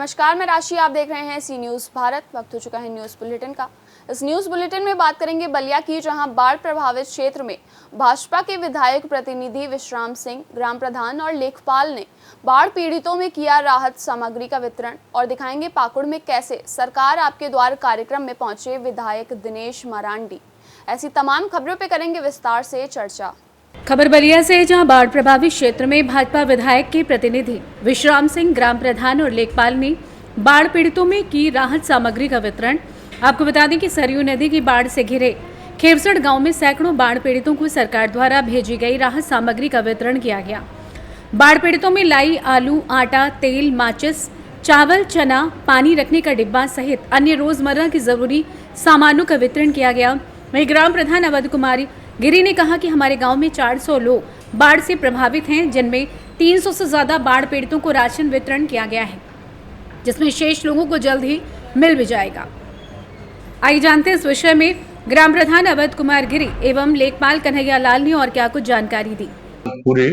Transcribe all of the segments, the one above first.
नमस्कार, मैं राशि। आप देख रहे हैं सी न्यूज़ भारत। वक्त हो चुका है न्यूज़ बुलेटिन का। इस न्यूज़ बुलेटिन में बात करेंगे बलिया की, जहां बाढ़ प्रभावित क्षेत्र में भाजपा के विधायक प्रतिनिधि विश्राम सिंह, ग्राम प्रधान और लेखपाल ने बाढ़ पीड़ितों में किया राहत सामग्री का वितरण, और दिखाएंगे पाकुड़ में कैसे सरकार आपके द्वार कार्यक्रम में पहुंचे विधायक दिनेश मरांडी। ऐसी तमाम खबरों पर करेंगे विस्तार से चर्चा। खबर बलिया से, जहां बाढ़ प्रभावित क्षेत्र में भाजपा विधायक के प्रतिनिधि विश्राम सिंह, ग्राम प्रधान और लेखपाल ने बाढ़ पीड़ितों में की राहत सामग्री का वितरण। आपको बता दें कि सरयू नदी की बाढ़ से घिरे खेवसड़ गांव में सैकड़ों बाढ़ पीड़ितों को सरकार द्वारा भेजी गई राहत सामग्री का वितरण किया गया। बाढ़ पीड़ितों में लाई, आलू, आटा, तेल, माचिस, चावल, चना, पानी रखने का डिब्बा सहित अन्य रोजमर्रा की जरूरी सामानों का वितरण किया गया। वहीं ग्राम प्रधान अवध कुमारी गिरी ने कहा कि हमारे गांव में 400 लोग बाढ़ से प्रभावित हैं, जिनमें 300 से ज्यादा बाढ़ पीड़ितों को राशन वितरण किया गया है, जिसमें शेष लोगों को जल्द ही मिल भी जाएगा। आइए जानते हैं इस विषय में ग्राम प्रधान अवध कुमार गिरी एवं लेखपाल कन्हैया लाल ने और क्या कुछ जानकारी दी। पूरे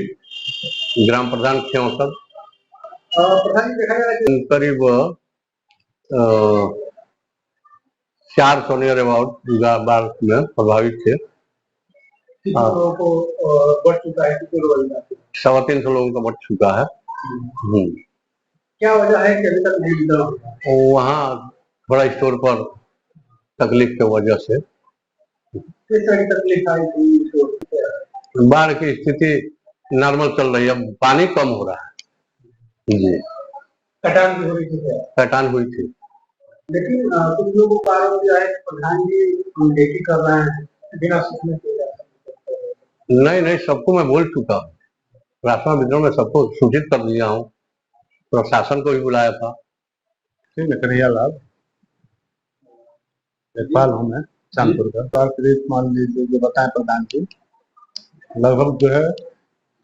ग्राम प्रधान करीब 400 नियर अबाउट बाढ़ में प्रभावित थे। लोगों को बढ़ चुका है, 350 लोगों का बढ़ चुका है। क्या वजह है कि अभी तक नहीं मिला? वहाँ थोड़ा स्टोर पर तकलीफ की वजह से। किस तरह की तकलीफ आई थी? बाढ़ की स्थिति नॉर्मल चल रही है, पानी कम हो रहा है जी। कटान भी हो रही थी? कटान हुई थी, लेकिन कुछ लोगों का आरोप जो है प्रधान जी अनदेखी कर रहे हैं बिना सूचना के। नहीं, सबको मैं बोल चुका हूँ। राशन वितरण में सबको सूचित कर दिया हूँ, प्रशासन को भी बुलाया था। कन्हैया लाल, लेखपाल हूँ मैं चांदपुर का। मान लीजिए जो बताएं प्रधान जी, लगभग जो है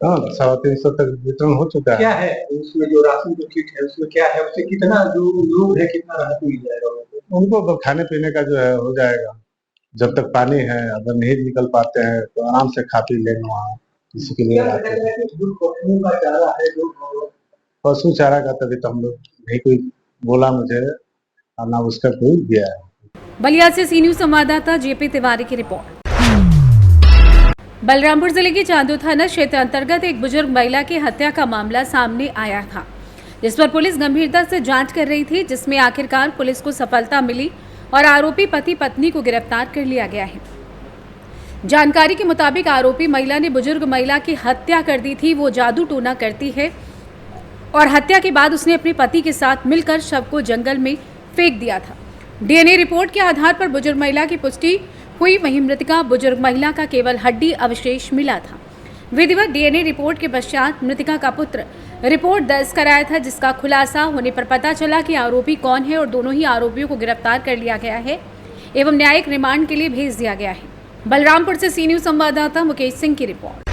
350 तक वितरण हो चुका है। क्या है उसमें जो राशन की किट है, उसमें क्या है, उससे कितना जो लोग है कितना राहत मिल जाएगा उनको? खाने पीने का जो है हो जाएगा, जब तक पानी है। अगर नहीं निकल पाते हैं तो आराम से खा पी लेंगे वहाँ, किसी के लिए पशु चारा का तभी तो हम लोग नहीं, कोई बोला मुझे ना उसका कोई दिया है। बलिया से सी न्यूज़ संवाददाता जेपी तिवारी की रिपोर्ट। बलरामपुर जिले के चांदो थाना क्षेत्र अंतर्गत एक बुजुर्ग महिला की हत्या का मामला सामने आया था, जिस पर पुलिस गंभीरता से जांच कर रही थी, जिसमें आखिरकार पुलिस को सफलता मिली और आरोपी पति पत्नी को गिरफ्तार कर लिया गया है। जानकारी के मुताबिक आरोपी महिला ने बुजुर्ग महिला की हत्या कर दी थी। वो जादू टोना करती है और हत्या के बाद उसने अपने पति के साथ मिलकर शव को जंगल में फेंक दिया था। डीएनए रिपोर्ट के आधार पर बुजुर्ग महिला की पुष्टि हुई। वहीं मृतका बुजुर्ग महिला का केवल हड्डी अवशेष मिला था। विधिवत डीएनए रिपोर्ट के पश्चात मृतका का पुत्र रिपोर्ट दर्ज कराया था, जिसका खुलासा होने पर पता चला कि आरोपी कौन है और दोनों ही आरोपियों को गिरफ्तार कर लिया गया है एवं न्यायिक रिमांड के लिए भेज दिया गया है। बलरामपुर से सी न्यूज़ संवाददाता मुकेश सिंह की रिपोर्ट।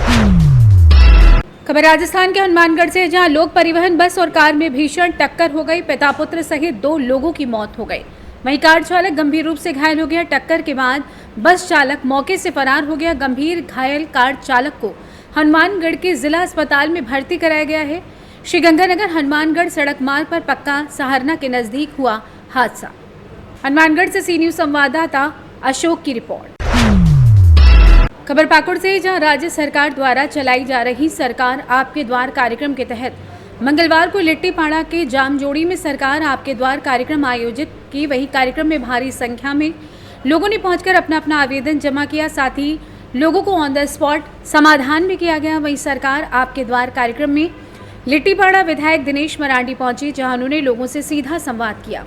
खबर राजस्थान के हनुमानगढ़ से, जहां लोक परिवहन बस और कार में भीषण टक्कर हो गई। पिता पुत्र सहित 2 लोगों की मौत हो गई। वहीं कार चालक गंभीर रूप से घायल हो गया। टक्कर के बाद बस चालक मौके से फरार हो गया। गंभीर घायल कार चालक को हनुमानगढ़ के जिला अस्पताल में भर्ती कराया गया है। श्रीगंगानगर हनुमानगढ़ सड़क मार्ग पर पक्का सहारना के नजदीक हुआ हादसा। हनुमानगढ़ से सी न्यूज़ संवाददाता अशोक की रिपोर्ट। खबर पाकुड़ से, जहां राज्य सरकार द्वारा चलाई जा रही सरकार आपके द्वार कार्यक्रम के तहत मंगलवार को लिट्टीपाड़ा के जामजोड़ी में सरकार आपके द्वार कार्यक्रम आयोजित की। वही कार्यक्रम में भारी संख्या में लोगों ने पहुंचकर अपना अपना आवेदन जमा किया। साथ ही लोगों को ऑन द स्पॉट समाधान भी किया गया। वहीं सरकार आपके द्वार कार्यक्रम में लिट्टीपाड़ा विधायक दिनेश मरांडी पहुंचे, जहां उन्होंने लोगों से सीधा संवाद किया।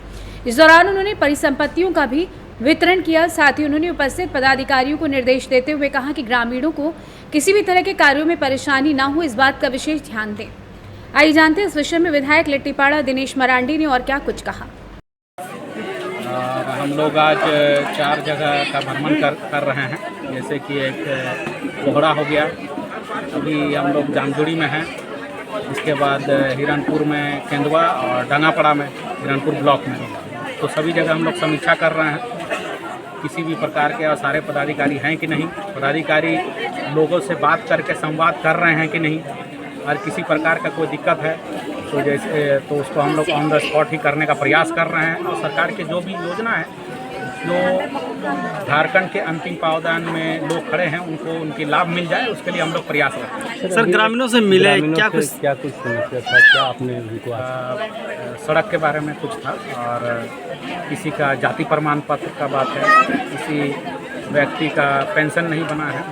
इस दौरान उन्होंने परिसंपत्तियों का भी वितरण किया। साथ ही उन्होंने उपस्थित पदाधिकारियों को निर्देश देते हुए कहा कि ग्रामीणों को किसी भी तरह के कार्यों में परेशानी न हो, इस बात का विशेष ध्यान दें। आइए जानते हैं इस विषय में विधायक लिट्टीपाड़ा दिनेश मरांडी ने और क्या कुछ कहा। हम लोग आज 4 जगह का भ्रमण कर रहे हैं, जैसे कि एक कोहड़ा हो गया, अभी हम लोग जामजोड़ी में हैं, इसके बाद हिरणपुर में केंदुआ और डांगापड़ा में हिरणपुर ब्लॉक में। तो सभी जगह हम लोग समीक्षा कर रहे हैं, किसी भी प्रकार के सारे पदाधिकारी हैं कि नहीं, पदाधिकारी लोगों से बात करके संवाद कर रहे हैं कि नहीं, और किसी प्रकार का कोई दिक्कत है तो जैसे तो उसको हम लोग ऑन द स्पॉट ही करने का प्रयास कर रहे हैं। और सरकार की जो भी योजना है, जो झारखंड के अंतिम पावदान में लोग खड़े हैं, उनको उनकी लाभ मिल जाए, उसके लिए हम लोग प्रयास करते हैं। सर, ग्रामीणों से मिले, क्या कुछ समस्या था, क्या आपने उनको सड़क के बारे में कुछ था, और किसी का जाति प्रमाण पत्र का बात है, किसी व्यक्ति का पेंशन नहीं बना है,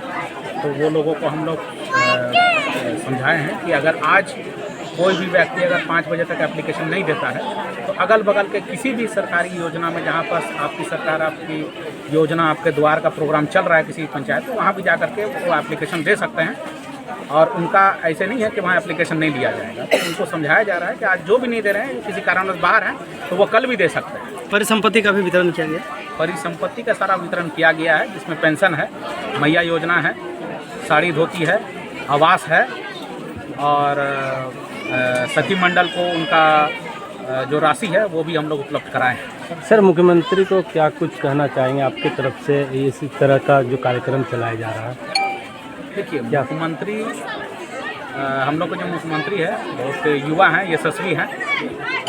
तो वो लोगों को हम लोग समझाए हैं कि अगर आज कोई भी व्यक्ति अगर 5 बजे तक एप्लीकेशन नहीं देता है, तो अगल बगल के किसी भी सरकारी योजना में, जहाँ पर आपकी सरकार आपकी योजना आपके द्वार का प्रोग्राम चल रहा है किसी पंचायत, तो वहाँ भी जा करके वो एप्लीकेशन दे सकते हैं। और उनका ऐसे नहीं है कि वहाँ एप्लीकेशन नहीं लिया जाएगा, तो उनको समझाया जा रहा है कि आज जो भी नहीं दे रहे हैं, किसी कारणवश बाहर हैं, तो वो कल भी दे सकते हैं। परिसंपत्ति का भी वितरण किया गया? परिसंपत्ति का सारा वितरण किया गया है, जिसमें पेंशन है, मैया योजना है, साड़ी धोती है, आवास है, और सखी मंडल को उनका जो राशि है वो भी हम लोग उपलब्ध कराएं हैं। सर, मुख्यमंत्री को क्या कुछ कहना चाहेंगे आपकी तरफ से इसी तरह का जो कार्यक्रम चलाया जा रहा है? देखिए, मुख्यमंत्री हम लोग को जो मुख्यमंत्री है बहुत युवा हैं, यशस्वी हैं।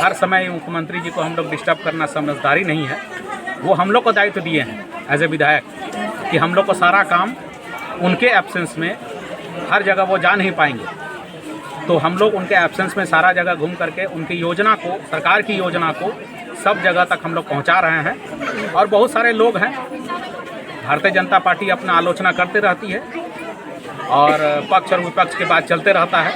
हर समय मुख्यमंत्री जी को हम लोग डिस्टर्ब करना समझदारी नहीं है। वो हम लोग को दायित्व दिए हैं एज ए विधायक कि हम लोग को सारा काम उनके एब्सेंस में हर जगह वो जा नहीं पाएंगे, तो हम लोग उनके एब्सेंस में सारा जगह घूम करके उनकी योजना को, सरकार की योजना को सब जगह तक हम लोग पहुंचा रहे हैं। और बहुत सारे लोग हैं, भारतीय जनता पार्टी अपना आलोचना करते रहती है और पक्ष और विपक्ष के बाद चलते रहता है,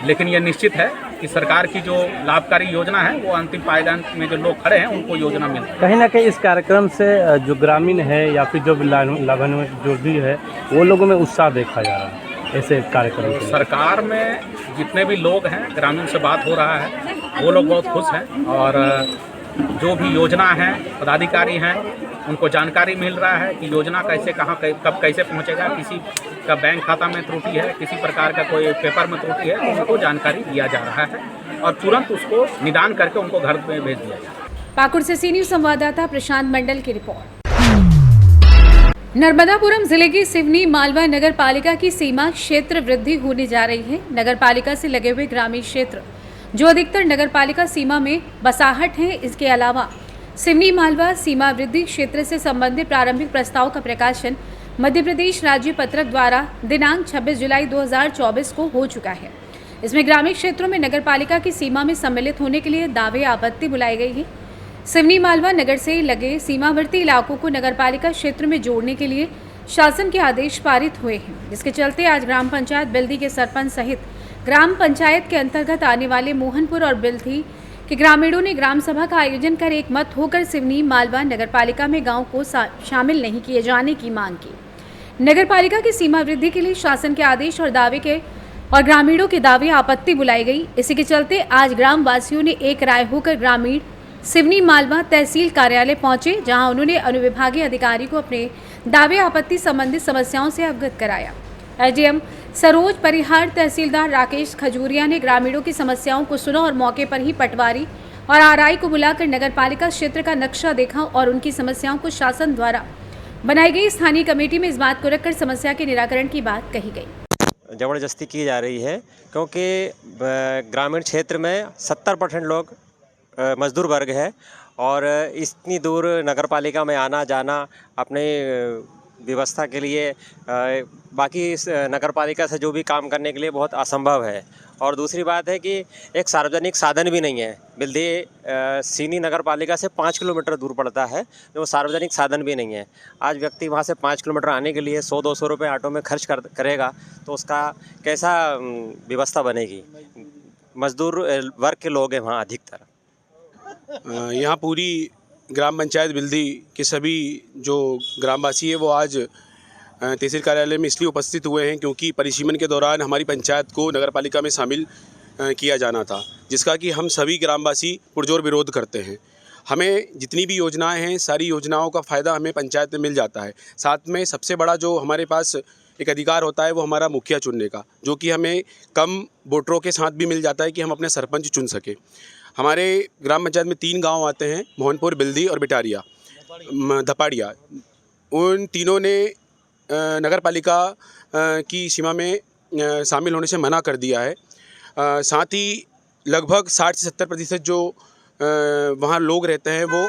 लेकिन ये निश्चित है कि सरकार की जो लाभकारी योजना है वो अंतिम पायदान में जो लोग खड़े हैं उनको योजना मिल रही है। कहीं ना कहीं इस कार्यक्रम से जो ग्रामीण है या फिर जो लाभान्वित जो भी है, वो लोगों में उत्साह देखा जा रहा है ऐसे कार्यक्रम से। सरकार में जितने भी लोग हैं, ग्रामीण से बात हो रहा है, वो लोग बहुत खुश हैं, और जो भी योजना है, पदाधिकारी हैं, उनको जानकारी मिल रहा है कि योजना कैसे, कहाँ, कब, कैसे पहुंचेगा। किसी का बैंक खाता में त्रुटि है, किसी प्रकार का कोई पेपर में त्रुटि है, तो उनको जानकारी दिया जा रहा है और तुरंत उसको निदान करके उनको घर में भेज दिया जाए। पाकुड़ से सी न्यूज़ संवाददाता प्रशांत मंडल की रिपोर्ट। नर्मदापुरम जिले की सिवनी मालवा नगर पालिका की सीमा क्षेत्र वृद्धि होने जा रही है। नगर पालिका से लगे हुए ग्रामीण क्षेत्र जो अधिकतर नगर पालिका सीमा में बसाहट हैं, इसके अलावा सिवनी मालवा सीमा वृद्धि क्षेत्र से संबंधित प्रारंभिक प्रस्ताव का प्रकाशन मध्य प्रदेश राज्य पत्रक द्वारा दिनांक 26 जुलाई 2024 को हो चुका है। इसमें ग्रामीण क्षेत्रों में नगर पालिका की सीमा में सम्मिलित होने के लिए दावे आपत्ति बुलाई गई है। सिवनी मालवा नगर से लगे सीमावर्ती इलाकों को नगरपालिका क्षेत्र में जोड़ने के लिए शासन के आदेश पारित हुए हैं, जिसके चलते आज ग्राम पंचायत बिल्दी के सरपंच सहित ग्राम पंचायत के अंतर्गत आने वाले मोहनपुर और बिल्दी के ग्रामीणों ने ग्राम सभा का आयोजन कर एक मत होकर सिवनी मालवा नगरपालिका में गांव को शामिल नहीं किए जाने की मांग की। नगरपालिका की सीमा वृद्धि के लिए शासन के आदेश और दावे के और ग्रामीणों के दावे आपत्ति बुलाई गई। इसी के चलते आज ग्राम वासियों ने एक राय होकर ग्रामीण सिवनी मालवा तहसील कार्यालय पहुंचे, जहां उन्होंने अनुविभागीय अधिकारी को अपने दावे आपत्ति संबंधित समस्याओं से अवगत कराया। एसडीएम सरोज परिहार, तहसीलदार राकेश खजूरिया ने ग्रामीणों की समस्याओं को सुना और मौके पर ही पटवारी और आरआई को बुलाकर नगरपालिका क्षेत्र का नक्शा देखा और उनकी समस्याओं को शासन द्वारा बनाई गई स्थानीय कमेटी में इस बात को रखकर समस्या के निराकरण की बात कही गई। जबरदस्ती की जा रही है, क्योंकि ग्रामीण क्षेत्र में 70% लोग मजदूर वर्ग है और इतनी दूर नगरपालिका में आना जाना अपने व्यवस्था के लिए बाकी इस नगरपालिका से जो भी काम करने के लिए बहुत असंभव है। और दूसरी बात है कि एक सार्वजनिक साधन भी नहीं है। बिल्दी सीनी नगरपालिका से 5 किलोमीटर दूर पड़ता है, जो सार्वजनिक साधन भी नहीं है। आज व्यक्ति वहाँ से 5 किलोमीटर आने के लिए 100-200 रुपये ऑटो में खर्च करेगा, तो उसका कैसा व्यवस्था बनेगी। मजदूर वर्ग के लोग हैं वहाँ अधिकतर। यहाँ पूरी ग्राम पंचायत बिल्दी के सभी जो ग्रामवासी है वो आज तहसील कार्यालय में इसलिए उपस्थित हुए हैं क्योंकि परिसीमन के दौरान हमारी पंचायत को नगरपालिका में शामिल किया जाना था, जिसका कि हम सभी ग्रामवासी पुरजोर विरोध करते हैं। हमें जितनी भी योजनाएं हैं, सारी योजनाओं का फ़ायदा हमें पंचायत में मिल जाता है। साथ में सबसे बड़ा जो हमारे पास एक अधिकार होता है वो हमारा मुखिया चुनने का, जो कि हमें कम वोटरों के साथ भी मिल जाता है कि हम अपने सरपंच चुन सकें। हमारे ग्राम पंचायत में 3 गांव आते हैं, मोहनपुर, बिल्दी और बिटारिया धपाड़िया। उन तीनों ने नगरपालिका की सीमा में शामिल होने से मना कर दिया है। साथ ही लगभग 60 से 70% जो वहाँ लोग रहते हैं वो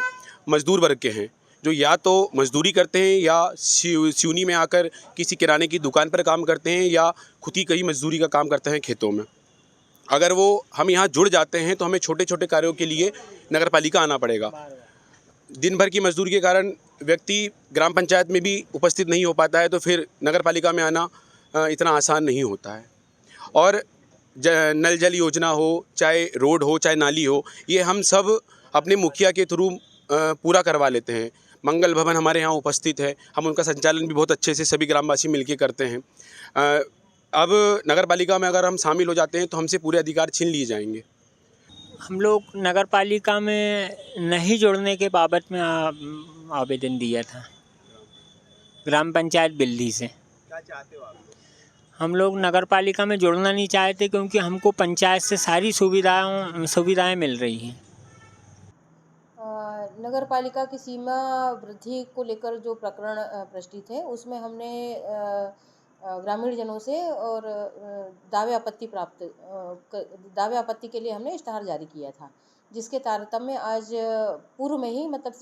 मज़दूर वर्ग के हैं, जो या तो मज़दूरी करते हैं या सिवनी में आकर किसी किराने की दुकान पर काम करते हैं या खुद ही कहीं मज़दूरी का काम करते हैं खेतों में। अगर वो हम यहाँ जुड़ जाते हैं तो हमें छोटे छोटे कार्यों के लिए नगर पालिका आना पड़ेगा। दिन भर की मजदूरी के कारण व्यक्ति ग्राम पंचायत में भी उपस्थित नहीं हो पाता है, तो फिर नगर पालिका में आना इतना आसान नहीं होता है। और नल जल योजना हो, चाहे रोड हो, चाहे नाली हो, ये हम सब अपने मुखिया के थ्रू पूरा करवा लेते हैं। मंगल भवन हमारे यहाँ उपस्थित है, हम उनका संचालन भी बहुत अच्छे से सभी ग्रामवासी मिलके करते हैं। अब नगर पालिका में अगर हम शामिल हो जाते हैं तो हमसे पूरे अधिकार छीन लिए जाएंगे। हम लोग नगर पालिका में नहीं जुड़ने के बाबत में आवेदन दिया था ग्राम पंचायत बिल्दी से। क्या चाहते हो आप? हम लोग नगर पालिका में जुड़ना नहीं चाहते क्योंकि हमको पंचायत से सारी सुविधाएं मिल रही हैं। नगर पालिका की सीमा वृद्धि को लेकर जो प्रकरण प्रस्तावित है उसमें हमने ग्रामीण जनों से और दावे आपत्ति के लिए हमने इश्तहार जारी किया था, जिसके तारतम्य आज पूर्व में ही मतलब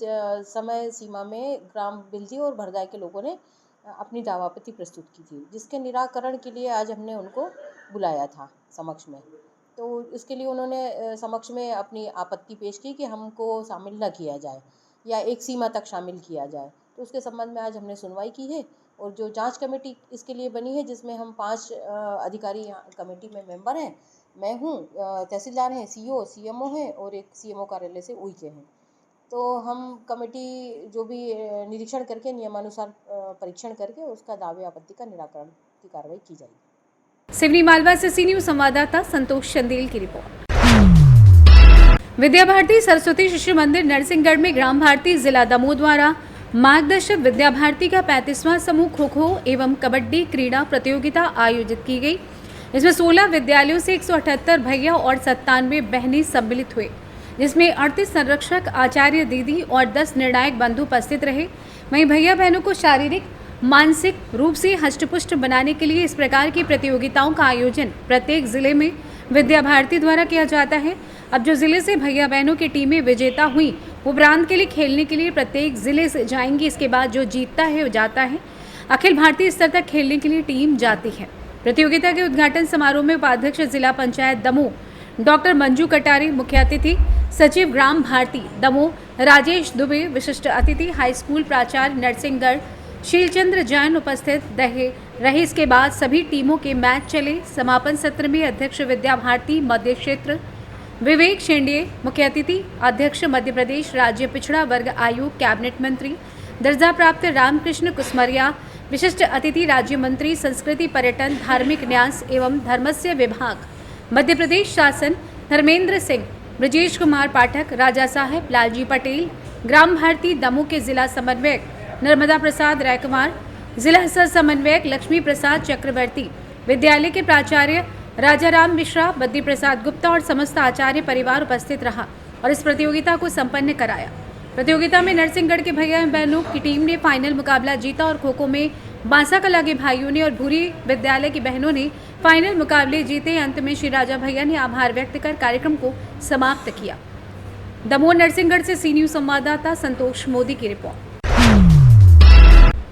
समय सीमा में ग्राम बिल्दी और भरदाई के लोगों ने अपनी दावा आपत्ति प्रस्तुत की थी, जिसके निराकरण के लिए आज हमने उनको बुलाया था समक्ष में। तो इसके लिए उन्होंने समक्ष में अपनी आपत्ति पेश की कि हमको शामिल न किया जाए या एक सीमा तक शामिल किया जाए। तो उसके संबंध में आज हमने सुनवाई की है और जो जांच कमेटी इसके लिए बनी है, जिसमें हम 5 अधिकारी कमेटी में मेंबर हैं। मैं हूँ, तहसीलदार हैं, सीओ सीएमओ हैं और एक सीएमओ कार्यालय से उई के हैं। तो हम कमेटी जो भी निरीक्षण करके नियमानुसार परीक्षण करके उसका दावे आपत्ति का निराकरण की कार्रवाई की जाएगी। सिवनी मालवा से सी न्यूज़ संवाददाता संतोष चंदेल की रिपोर्ट। विद्या भारती सरस्वती शिशु मंदिर नरसिंहगढ़ में ग्राम भारती जिला दमोह द्वारा मार्गदर्शक विद्या भारती का 35वां समूह खो खो एवं कबड्डी क्रीड़ा प्रतियोगिता आयोजित की गई। इसमें 16 विद्यालयों से 178 भैया और 97 बहनें सम्मिलित हुए, जिसमें 38 संरक्षक, आचार्य दीदी और 10 निर्णायक बंधु उपस्थित रहे। वहीं भैया बहनों को शारीरिक मानसिक रूप से हष्टपुष्ट बनाने के लिए इस प्रकार की प्रतियोगिताओं का आयोजन प्रत्येक जिले में विद्या भारती द्वारा किया जाता है। अब जो जिले से भैया बहनों की टीमें विजेता हुई वो प्रांत के लिए खेलने के लिए प्रत्येक जिले से जाएंगी। इसके बाद जो जीतता है वो जाता है, अखिल भारतीय स्तर तक खेलने के लिए टीम जाती है। प्रतियोगिता के उद्घाटन समारोह में उपाध्यक्ष जिला पंचायत दमोह डॉक्टर मंजू कटारे, मुख्य अतिथि सचिव ग्राम भारती दमोह राजेश दुबे, विशिष्ट अतिथि हाई स्कूल प्राचार्य नरसिंहगढ़ शीलचंद्र जैन उपस्थित रहे। इसके बाद सभी टीमों के मैच चले। समापन सत्र में अध्यक्ष विद्या भारती मध्य क्षेत्र विवेक शेंडिये, मुख्य अतिथि अध्यक्ष मध्य प्रदेश राज्य पिछड़ा वर्ग आयोग कैबिनेट मंत्री दर्जा प्राप्त रामकृष्ण कुसमरिया, विशिष्ट अतिथि राज्य मंत्री संस्कृति पर्यटन धार्मिक न्यास एवं धर्मस्य विभाग मध्य प्रदेश शासन धर्मेंद्र सिंह, ब्रजेश कुमार पाठक, राजा साहेब, लालजी पटेल, ग्राम भारती दमोह के जिला समन्वयक नर्मदा प्रसाद रायकुमार, जिला सह समन्वयक लक्ष्मी प्रसाद चक्रवर्ती, विद्यालय के प्राचार्य राजाराम मिश्रा, बद्री प्रसाद गुप्ता और समस्त आचार्य परिवार उपस्थित रहा और इस प्रतियोगिता को संपन्न कराया। प्रतियोगिता में नरसिंहगढ़ के भैया बहनों की टीम ने फाइनल मुकाबला जीता और खो खो में बांसा कला के भाइयों ने और भूरी विद्यालय की बहनों ने फाइनल मुकाबले जीते। अंत में श्री राजा भैया ने आभार व्यक्त कर कार्यक्रम को समाप्त किया। दमोह नरसिंहगढ़ से सी न्यूज़ संवाददाता संतोष मोदी की रिपोर्ट।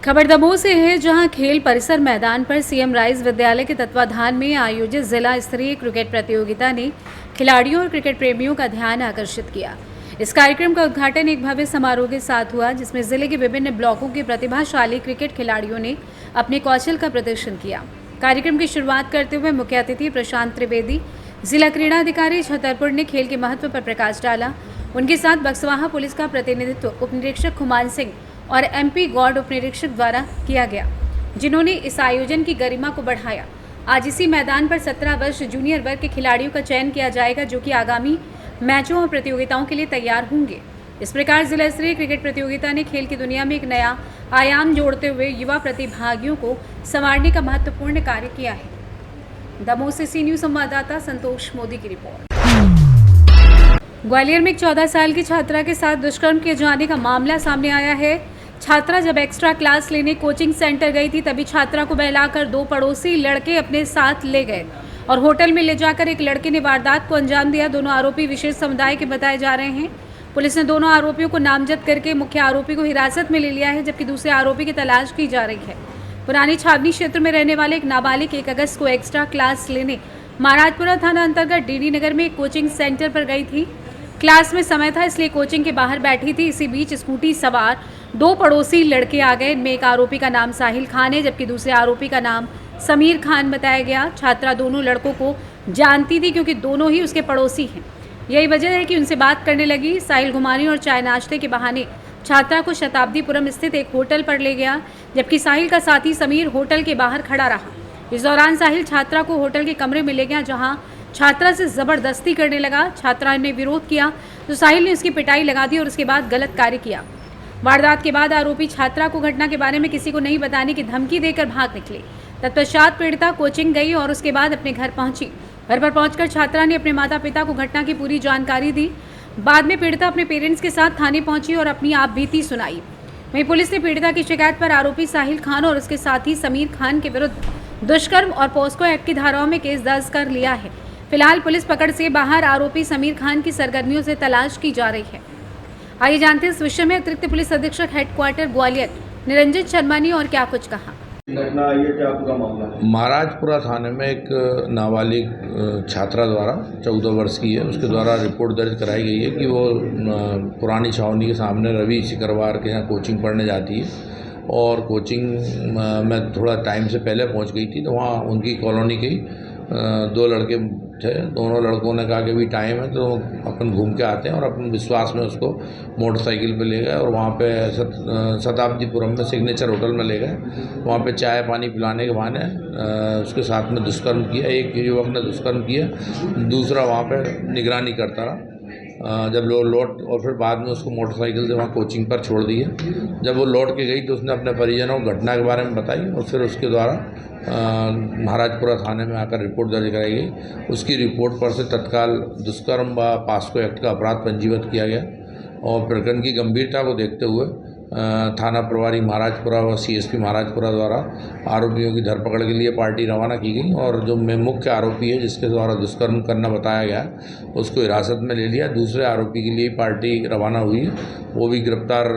खबर दमोह से है, जहां खेल परिसर मैदान पर सीएम राइज विद्यालय के तत्वाधान में आयोजित जिला स्तरीय क्रिकेट प्रतियोगिता ने खिलाड़ियों और क्रिकेट प्रेमियों का ध्यान आकर्षित किया। इस कार्यक्रम का उद्घाटन एक भव्य समारोह के साथ हुआ, जिसमें जिले के विभिन्न ब्लॉकों के प्रतिभाशाली क्रिकेट खिलाड़ियों ने अपने कौशल का प्रदर्शन किया। कार्यक्रम की शुरुआत करते हुए मुख्य अतिथि प्रशांत त्रिवेदी, जिला क्रीड़ा अधिकारी छतरपुर ने खेल के महत्व पर प्रकाश डाला। उनके साथ बक्सवाहा पुलिस का प्रतिनिधित्व उप निरीक्षक खुमान सिंह और एमपी गॉड उप निरीक्षक द्वारा किया गया, जिन्होंने इस आयोजन की गरिमा को बढ़ाया। आज इसी मैदान पर 17 वर्ष जूनियर वर्ग के खिलाड़ियों का चयन किया जाएगा, जो कि आगामी मैचों और प्रतियोगिताओं के लिए तैयार होंगे। इस प्रकार जिला स्तरीय क्रिकेट प्रतियोगिता ने खेल की दुनिया में एक नया आयाम जोड़ते हुए युवा प्रतिभागियों को संवारने का महत्वपूर्ण कार्य किया है। दमोह से सी न्यूज़ संवाददाता संतोष मोदी की रिपोर्ट। ग्वालियर में एक 14 साल की छात्रा के साथ दुष्कर्म किए जाने का मामला सामने आया है। छात्रा जब एक्स्ट्रा क्लास लेने कोचिंग सेंटर गई थी, तभी छात्रा को बहलाकर 2 पड़ोसी लड़के अपने साथ ले गए और होटल में ले जाकर एक लड़के ने वारदात को अंजाम दिया। दोनों आरोपी विशेष समुदाय के बताए जा रहे हैं। पुलिस ने दोनों आरोपियों को नामजद करके मुख्य आरोपी को हिरासत में ले लिया है, जबकि दूसरे आरोपी की तलाश की जा रही है। पुरानी छावनी क्षेत्र में रहने वाले एक नाबालिग 1 अगस्त को एक्स्ट्रा क्लास लेने महाराजपुरा थाना अंतर्गत डीडी नगर में एक कोचिंग सेंटर पर गई थी। क्लास में समय था, इसलिए कोचिंग के बाहर बैठी थी। इसी बीच स्कूटी सवार 2 पड़ोसी लड़के आ गए। इनमें एक आरोपी का नाम साहिल खान है, जबकि दूसरे आरोपी का नाम समीर खान बताया गया। छात्रा दोनों लड़कों को जानती थी क्योंकि दोनों ही उसके पड़ोसी हैं। यही वजह है कि उनसे बात करने लगी। साहिल घुमाने और चाय नाश्ते के बहाने छात्रा को शताब्दीपुरम स्थित एक होटल पर ले गया, जबकि साहिल का साथी समीर होटल के बाहर खड़ा रहा। इस दौरान साहिल छात्रा को होटल के कमरे में ले गया, जहां छात्रा से ज़बरदस्ती करने लगा। छात्रा ने विरोध किया तो साहिल ने उसकी पिटाई लगा दी और उसके बाद गलत कार्य किया। वारदात के बाद आरोपी छात्रा को घटना के बारे में किसी को नहीं बताने की धमकी देकर भाग निकले। तत्पश्चात पीड़िता कोचिंग गई और उसके बाद अपने घर पहुंची। घर पर पहुंचकर छात्रा ने अपने माता पिता को घटना की पूरी जानकारी दी। बाद में पीड़िता अपने पेरेंट्स के साथ थाने पहुंची और अपनी आप बीती सुनाई। वहीं पुलिस ने पीड़िता की शिकायत पर आरोपी साहिल खान और उसके साथी समीर खान के विरुद्ध दुष्कर्म और पोस्को एक्ट की धाराओं में केस दर्ज कर लिया है। फिलहाल पुलिस पकड़ से बाहर आरोपी समीर खान की सरगर्मियों से तलाश की जा रही है। आइए जानते हैं इस विषय में अतिरिक्त पुलिस अधीक्षक हेडक्वार्टर ग्वालियर निरंजन शर्मा ने और क्या कुछ कहा। घटना आई है, क्या पूरा मामला है? महाराजपुरा थाने में एक नाबालिग छात्रा द्वारा 14 वर्ष की है, उसके द्वारा रिपोर्ट दर्ज कराई गई है कि वो पुरानी छावनी के सामने रवि सिकरवार के यहाँ कोचिंग पढ़ने जाती है और कोचिंग में थोड़ा टाइम से पहले पहुँच गई थी। तो वहाँ उनकी कॉलोनी के 2 लड़के थे। दोनों लड़कों ने कहा कि भी टाइम है तो अपन घूम के आते हैं, और अपन विश्वास में उसको मोटरसाइकिल पे ले गए और वहाँ पे शताब्दीपुरम में सिग्नेचर होटल में ले गए। वहाँ पे चाय पानी पिलाने के बहाने उसके साथ में दुष्कर्म किया। एक युवक ने दुष्कर्म किया, दूसरा वहाँ पे निगरानी करता रहा। जब लौट और फिर बाद में उसको मोटरसाइकिल से वहाँ कोचिंग पर छोड़ दिए। जब वो लौट के गई तो उसने अपने परिजनों को घटना के बारे में बताई और फिर उसके द्वारा महाराजपुरा थाने में आकर रिपोर्ट दर्ज कराई गई। उसकी रिपोर्ट पर से तत्काल दुष्कर्म व पास्को एक्ट का अपराध पंजीबद्ध किया गया और प्रकरण की गंभीरता को देखते हुए थाना प्रभारी महाराजपुरा व सीएसपी महाराजपुरा द्वारा आरोपियों की धरपकड़ के लिए पार्टी रवाना की गई और जो मुख्य आरोपी है जिसके द्वारा दुष्कर्म करना बताया गया उसको हिरासत में ले लिया। दूसरे आरोपी के लिए पार्टी रवाना हुई, वो भी गिरफ्तार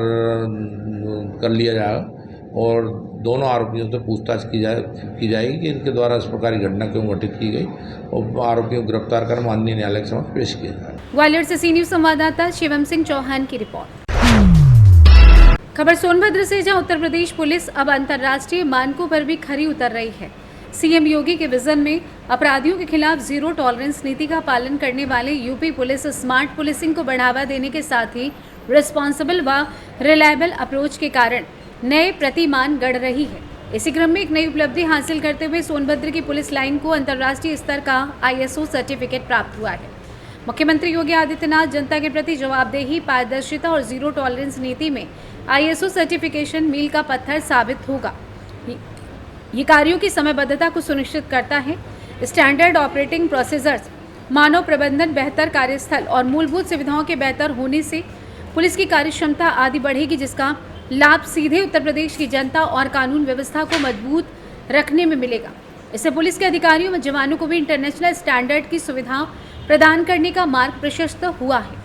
कर लिया जाएगा और दोनों आरोपियों से पूछताछ की जाएगी कि इनके द्वारा इस प्रकार की घटना क्यों घटित की गई और आरोपियों को गिरफ्तार कर माननीय न्यायालय के समक्ष पेश किया जाए। ग्वालियर से सी न्यूज़ संवाददाता शिवम सिंह चौहान की रिपोर्ट। खबर सोनभद्र से, जहां उत्तर प्रदेश पुलिस अब अंतर्राष्ट्रीय मानकों पर भी खरी उतर रही है। सीएम योगी के विजन में अपराधियों के खिलाफ जीरो टॉलरेंस नीति का पालन करने वाले यूपी पुलिस स्मार्ट पुलिसिंग को बढ़ावा देने के साथ ही रिस्पॉन्सिबल व रिलायबल अप्रोच के कारण नए प्रतिमान गढ़ रही है। इसी क्रम में एक नई उपलब्धि हासिल करते हुए सोनभद्र की पुलिस लाइन को अंतर्राष्ट्रीय स्तर का ISO सर्टिफिकेट प्राप्त हुआ है। मुख्यमंत्री योगी आदित्यनाथ जनता के प्रति जवाबदेही, पारदर्शिता और जीरो टॉलरेंस नीति में ISO सर्टिफिकेशन मील का पत्थर साबित होगा। ये कार्यों की समयबद्धता को सुनिश्चित करता है। स्टैंडर्ड ऑपरेटिंग प्रोसीजर्स, मानव प्रबंधन, बेहतर कार्यस्थल और मूलभूत सुविधाओं के बेहतर होने से पुलिस की कार्यक्षमता आदि बढ़ेगी, जिसका लाभ सीधे उत्तर प्रदेश की जनता और कानून व्यवस्था को मजबूत रखने में मिलेगा। इससे पुलिस के अधिकारियों व जवानों को भी इंटरनेशनल स्टैंडर्ड की सुविधा प्रदान करने का मार्ग प्रशस्त हुआ है।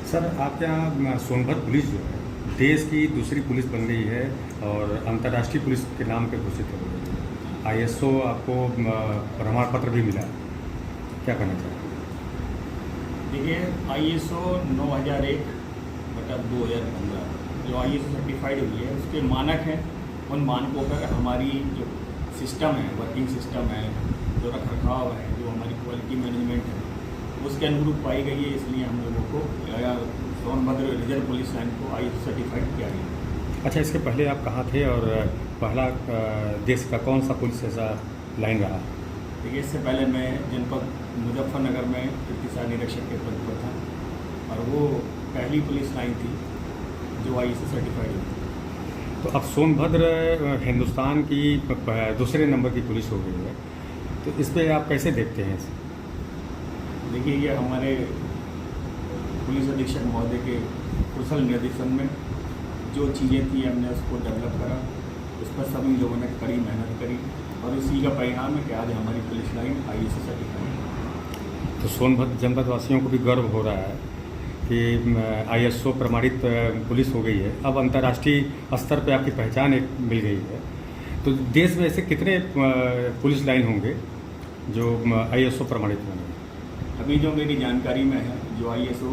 सर, आपके यहाँ सोनभद्र पुलिस जो है देश की दूसरी पुलिस बन गई है और अंतर्राष्ट्रीय पुलिस के नाम पर घोषित हो गई है। ISO आपको प्रमाण पत्र भी मिला, क्या कहना चाहिए? देखिए, ISO 9001/2015 जो ISO सर्टिफाइड हुई है उसके मानक हैं। उन मानकों पर हमारी जो सिस्टम है, वर्किंग सिस्टम है, जो रखरखाव है, जो हमारी क्वालिटी मैनेजमेंट है, उसके अनुरूप पाई गई है। इसलिए हम लोगों को सोनभद्र रिजर्व पुलिस लाइन को ISO सर्टिफाइड किया गया। अच्छा, इसके पहले आप कहाँ थे और पहला देश का कौन सा पुलिस ऐसा लाइन रहा? देखिए, इससे पहले मैं जनपद मुजफ्फरनगर में प्रतिसार निरीक्षक के पद पर था और वो पहली पुलिस लाइन थी जो ISO सर्टिफाइड हुई। तो अब सोनभद्र हिंदुस्तान की दूसरे नंबर की पुलिस हो गई है, तो इस पर आप कैसे देखते हैं? देखिए, ये हमारे पुलिस अधीक्षक महोदय के कुशल निर्देशन में जो चीज़ें थी हमने उसको डेवलप करा, उस पर सभी लोगों ने कड़ी मेहनत करी और इसी का परिणाम है कि आज हमारी पुलिस लाइन ISO सर्टिफाइड है। तो सोनभद्र जनपद वासियों को भी गर्व हो रहा है कि ISO प्रमाणित पुलिस हो गई है। अब अंतर्राष्ट्रीय स्तर पे आपकी पहचान एक मिल गई है। तो देश में ऐसे कितने पुलिस लाइन होंगे जो ISO प्रमाणित होंगे? अभी जो मेरी जानकारी में है, जो ISO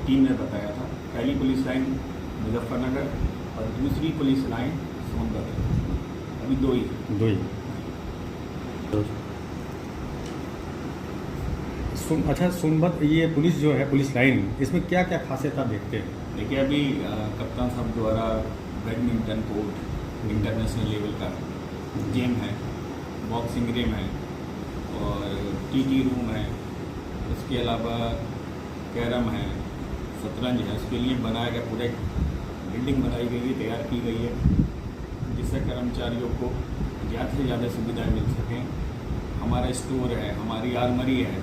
टीम ने बताया था, पहली पुलिस लाइन मुजफ्फरनगर और दूसरी पुलिस लाइन सोनभद्र, अभी दो ही। अच्छा, सोनभद्र ये पुलिस जो है, पुलिस लाइन, इसमें क्या क्या खासियत आप देखते हैं? देखिए, अभी कप्तान साहब द्वारा बैडमिंटन कोर्ट इंटरनेशनल लेवल का गेम है, बॉक्सिंग रिम है और TT रूम है, उसके अलावा कैरम है, शतरंज है। उसके लिए बनाया गया पूरा बिल्डिंग बनाई गई है, तैयार की गई है, जिससे कर्मचारियों को ज़्यादा से ज़्यादा सुविधाएं मिल सकें। हमारा स्टोर है, हमारी आर्मरी है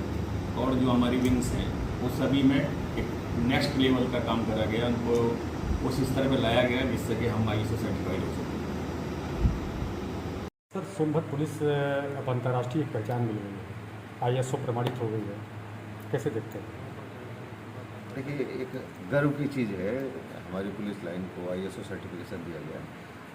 और जो हमारी विंग्स हैं, वो सभी में एक नेक्स्ट लेवल का काम करा गया, उनको उस स्तर पर लाया गया जिससे कि हम ISO सर्टिफाइड हो सकें। सर, सोनभद्र पुलिस अब अंतर्राष्ट्रीय एक पहचान मिल गई है, ISO प्रमाणित हो गई है, कैसे देखते हैं? देखिए, एक गर्व की चीज़ है, हमारी पुलिस लाइन को ISO सर्टिफिकेशन दिया गया है।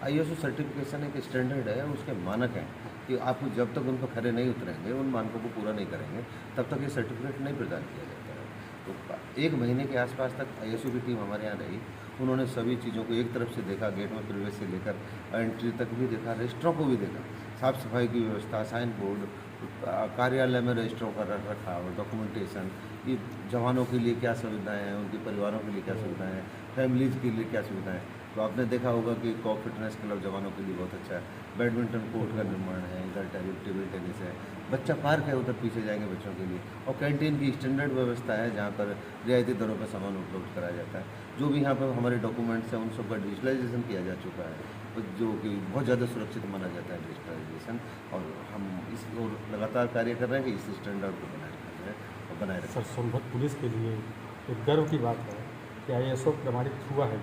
ISO सर्टिफिकेशन एक स्टैंडर्ड है, उसके मानक हैं कि आप जब तक उन पर खरे नहीं उतरेंगे, उन मानकों को पूरा नहीं करेंगे, तब तक ये सर्टिफिकेट नहीं प्रदान किया जाता है। तो 1 महीने के आसपास तक ISO की टीम हमारे यहाँ रही। उन्होंने सभी चीज़ों को एक तरफ से देखा, गेट में प्रवेश से लेकर एंट्री तक भी देखा, रजिस्टरों को भी देखा, साफ़ सफाई की व्यवस्था, साइन बोर्ड, कार्यालय में रजिस्टरों का रखरखाव, डॉक्यूमेंटेशन, ये जवानों के लिए क्या सुविधाएं हैं, उनके परिवारों के लिए क्या सुविधाएं हैं, फैमिलीज़ के लिए क्या सुविधाएं। तो आपने देखा होगा कि कॉक फिटनेस क्लब जवानों के लिए बहुत अच्छा है, बैडमिंटन कोर्ट का निर्माण है, इधर टेबल टेनिस है, बच्चा पार्क है, उधर पीछे जाएंगे बच्चों के लिए, और कैंटीन की स्टैंडर्ड व्यवस्था है जहाँ पर रियायती दरों पर सामान उपलब्ध कराया जाता है। जो भी यहाँ पर हमारे डॉक्यूमेंट्स हैं, उन सब का डिजिटलाइजेशन किया जा चुका है, जो कि बहुत ज़्यादा सुरक्षित माना जाता है डिजिटलाइजेशन, और हम इस और लगातार कार्य कर रहे हैं कि इस स्टैंडर्ड को बनाए रखें। सर, सोनभद्र पुलिस के लिए एक गर्व की बात है कि ISO प्रमाणित हुआ है,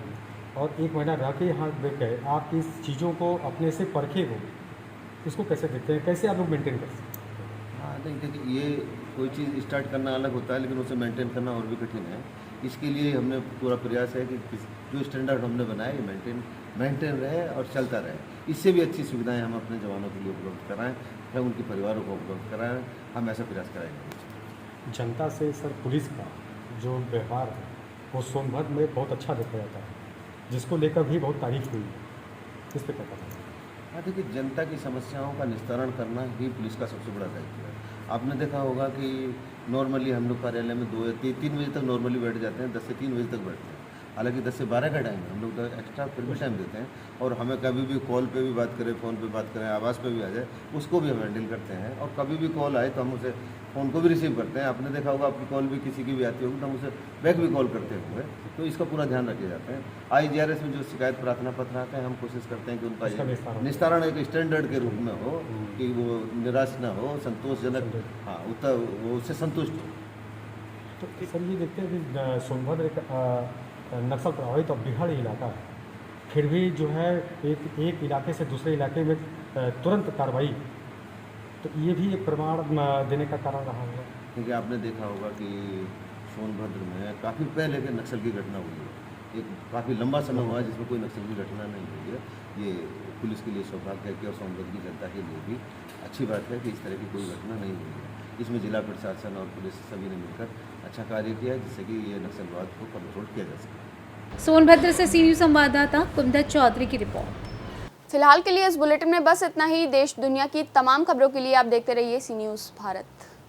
और 1 महीना रह के यहाँ देख गए, आप इस चीज़ों को अपने से परखे हो, इसको कैसे देखते हैं, कैसे आप लोग मेंटेन कर सकते हैं? हाँ, नहीं, देखिए, ये कोई चीज़ स्टार्ट करना अलग होता है, लेकिन उसे मेंटेन करना और भी कठिन है। इसके लिए हमने पूरा प्रयास है कि जो स्टैंडर्ड हमने बनाया ये मेंटेन रहे और चलता रहे। इससे भी अच्छी सुविधाएं हम अपने जवानों के लिए उपलब्ध कराएं, या उनके परिवारों को उपलब्ध कराएं, हम ऐसा प्रयास कराएंगे। जनता से सर, पुलिस का जो व्यवहार है वो सोनभद्र में बहुत अच्छा देखा जाता है, जिसको लेकर भी बहुत तारीफ हुई है, इस पर क्या कहते हैं? हाँ, देखिए, जनता की समस्याओं का निस्तारण करना ही पुलिस का सबसे बड़ा दायित्व है। आपने देखा होगा कि नॉर्मली हम लोग कार्यालय में 2 या 3 बजे तक नॉर्मली बैठ जाते हैं, 10 से 3 बजे तक बैठते हैं। हालांकि 10 से 12 का टाइम है, हम लोग एक्स्ट्रा फिर भी टाइम देते हैं, और हमें कभी भी कॉल पे भी बात करें, फ़ोन पे बात करें, आवाज़ पे भी आ जाए, उसको भी हम हैंडल करते हैं। और कभी भी कॉल आए तो हम उसे फ़ोन को भी रिसीव करते हैं। आपने देखा होगा, आपकी कॉल भी किसी की भी आती होगी तो हम उसे बैक भी कॉल करते हुए, तो इसका पूरा ध्यान रखे जाते हैं। IGRS में जो शिकायत प्रार्थना पत्र आते हैं, हम कोशिश करते हैं कि उनका निस्तारण एक स्टैंडर्ड के रूप में हो, कि वो निराश न हो, संतोषजनक, हाँ, वो उससे संतुष्ट हो। तो सर, ये देखते हैं कि सोनभद्र एक नक्सल प्रभावित और बिहार इलाका है, फिर भी जो है एक इलाके से दूसरे इलाके में तुरंत कार्रवाई, तो ये भी एक प्रमाण देने का कारण रहा होगा। क्योंकि आपने देखा होगा कि सोनभद्र में काफ़ी पहले के नक्सल की घटना हुई है, एक काफ़ी लंबा समय हुआ है जिसमें कोई नक्सल की घटना नहीं हुई है। ये पुलिस के लिए सौभाग्य है कि, और सोनभद्र की जनता के लिए भी अच्छी बात है कि इस तरह की कोई घटना नहीं हुई है। इसमें जिला प्रशासन और पुलिस सभी ने मिलकर अच्छा कार्य किया, जिससे कि ये नक्सलवाद को कंट्रोल किया जा सके। सोनभद्र से सी न्यूज़ संवाददाता कुंदन चौधरी की रिपोर्ट। फिलहाल के लिए इस बुलेटिन में बस इतना ही। देश दुनिया की तमाम खबरों के लिए आप देखते रहिए सी न्यूज़ भारत।